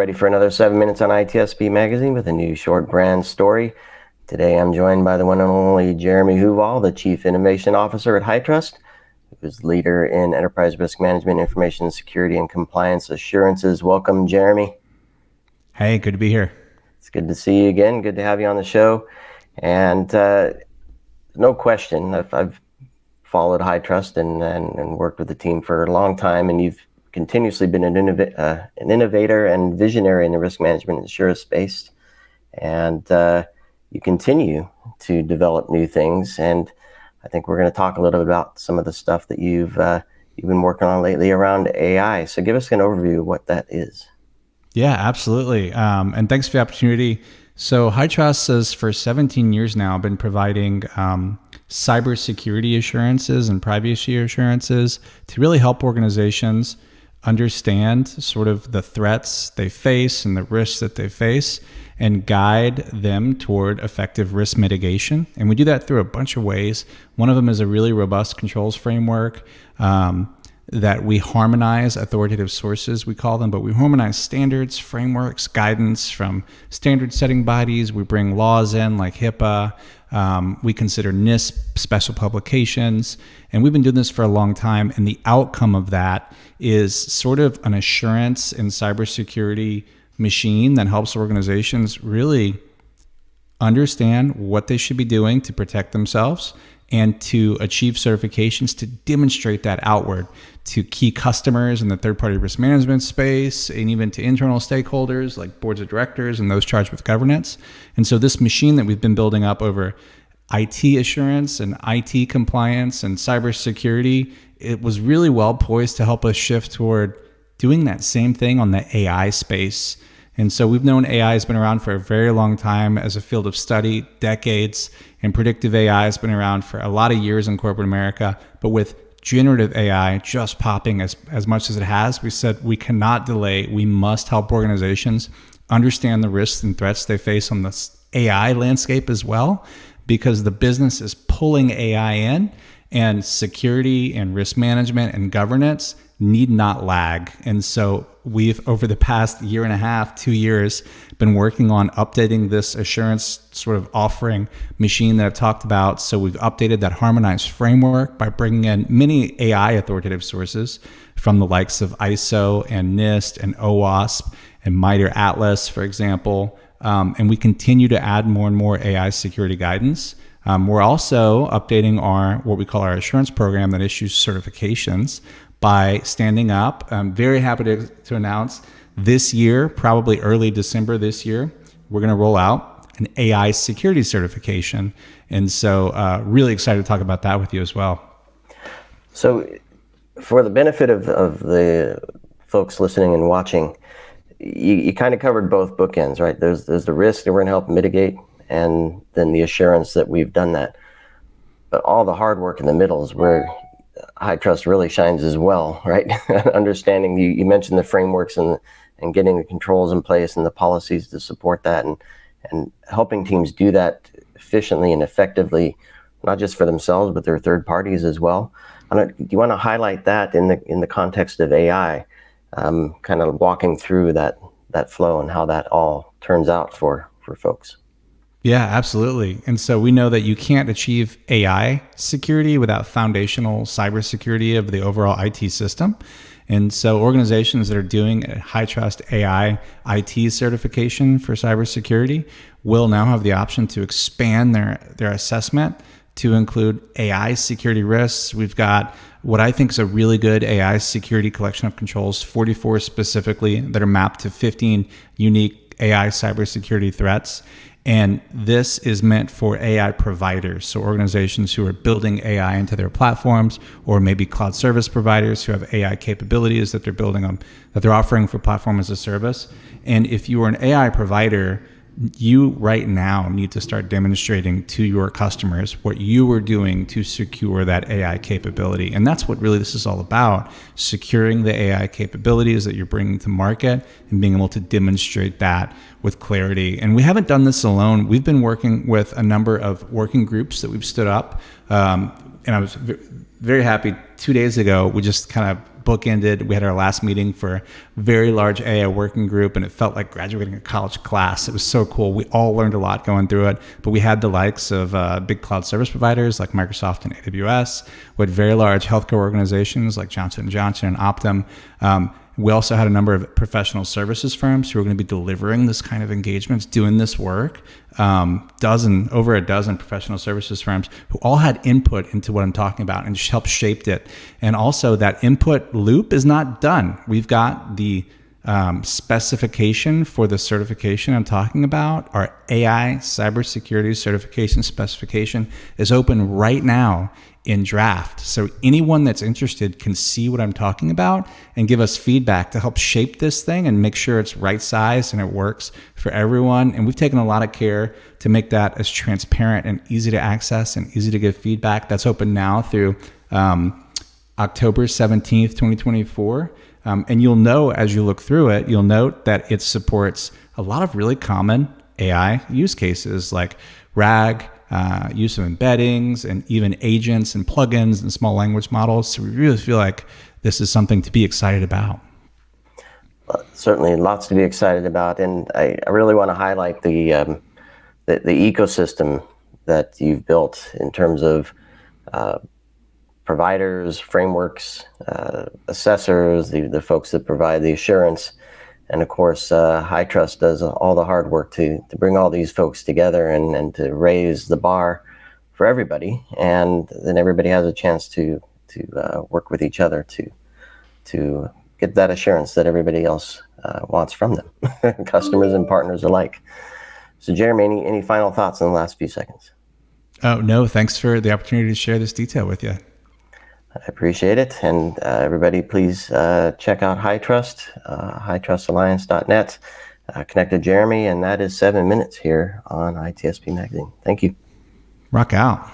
ready for another 7 minutes on ITSPmagazine with a new short brand story. Today I'm joined by the one and only Jeremy Huval, the Chief Innovation Officer at HITRUST, who's leader in enterprise risk management, information security, and compliance assurances. Welcome, Jeremy. Hey, good to be here. It's good to see you again. Good to have you on the show. And no question, I've followed HITRUST and worked with the team for a long time, and you've continuously been an innovator and visionary in the risk management and insurance space, and you continue to develop new things. And I think we're going to talk a little bit about some of the stuff that you've been working on lately around AI. So give us an overview of what that is. Yeah, absolutely. And thanks for the opportunity. So HITRUST has for 17 years now been providing cybersecurity assurances and privacy assurances to really help organizations understand sort of the threats they face and the risks that they face and guide them toward effective risk mitigation. And we do that through a bunch of ways. One of them is a really robust controls framework that we harmonize authoritative sources, we call them, but we harmonize standards, frameworks, guidance from standard setting bodies. We bring laws in like HIPAA. We consider NISP special publications, and we've been doing this for a long time. And the outcome of that is sort of an assurance and cybersecurity machine that helps organizations really understand what they should be doing to protect themselves and to achieve certifications to demonstrate that outward to key customers in the third-party risk management space and even to internal stakeholders like boards of directors and those charged with governance. And so this machine that we've been building up over IT assurance and IT compliance and cybersecurity, it was really well poised to help us shift toward doing that same thing on the AI space. And so we've known AI has been around for a very long time as a field of study, decades, and predictive AI has been around for a lot of years in corporate America. But with generative AI just popping as much as it has, we said we cannot delay. We must help organizations understand the risks and threats they face on the AI landscape as well, because the business is pulling AI in, and security and risk management and governance need not lag. And so we've, over the past year and a half, 2 years, been working on updating this assurance sort of offering machine that I've talked about. So we've updated that harmonized framework by bringing in many AI authoritative sources from the likes of ISO and NIST and OWASP and MITRE Atlas, for example. And we continue to add more and more AI security guidance. We're also updating what we call our assurance program that issues certifications by standing up. I'm very happy to announce this year, probably early December this year, we're going to roll out an AI security certification. And so really excited to talk about that with you as well. So for the benefit of the folks listening and watching, you kind of covered both bookends, right? There's the risk that we're going to help mitigate, and then the assurance that we've done that. But all the hard work in the middle is where HITRUST really shines as well, right? Understanding, you mentioned the frameworks and getting the controls in place and the policies to support that, and helping teams do that efficiently and effectively, not just for themselves, but their third parties as well. Do you want to highlight that in the context of AI, kind of walking through that flow and how that all turns out for folks? Yeah, absolutely. And so we know that you can't achieve AI security without foundational cybersecurity of the overall IT system. And so organizations that are doing a HITRUST AI IT certification for cybersecurity will now have the option to expand their assessment to include AI security risks. We've got what I think is a really good AI security collection of controls, 44 specifically, that are mapped to 15 unique AI cybersecurity threats. And this is meant for AI providers, so organizations who are building AI into their platforms, or maybe cloud service providers who have AI capabilities that they're building on, that they're offering for platform as a service. And if you are an AI provider, you right now need to start demonstrating to your customers what you are doing to secure that AI capability. And that's what really this is all about, securing the AI capabilities that you're bringing to market and being able to demonstrate that with clarity. And we haven't done this alone. We've been working with a number of working groups that we've stood up. And I was very happy 2 days ago, we just kind of bookended. We had our last meeting for a very large AI working group, and it felt like graduating a college class. It was so cool. We all learned a lot going through it, but we had the likes of big cloud service providers like Microsoft and AWS. We had very large healthcare organizations like Johnson & Johnson and Optum. We also had a number of professional services firms who were going to be delivering this kind of engagements, doing this work. Over a dozen professional services firms who all had input into what I'm talking about and just helped shaped it. And also that input loop is not done. We've got the specification for the certification I'm talking about. Our AI cybersecurity certification specification is open right now in draft. So anyone that's interested can see what I'm talking about and give us feedback to help shape this thing and make sure it's right size and it works for everyone. And we've taken a lot of care to make that as transparent and easy to access and easy to give feedback. That's open now through October 17th, 2024. And you'll know as you look through it, you'll note that it supports a lot of really common AI use cases like RAG, use of embeddings, and even agents and plugins and small language models. So we really feel like this is something to be excited about. Certainly lots to be excited about. And I really want to highlight the ecosystem that you've built in terms of providers, frameworks, assessors, the folks that provide the assurance. And of course, HITRUST does all the hard work to bring all these folks together and to raise the bar for everybody. And then everybody has a chance to work with each other to get that assurance that everybody else wants from them, customers and partners alike. So Jeremy, any final thoughts in the last few seconds? Oh, no, thanks for the opportunity to share this detail with you. I appreciate it. And everybody, please check out HITRUST, HITRUSTalliance.net. Connect to Jeremy, and that is 7 minutes here on ITSP Magazine. Thank you. Rock out.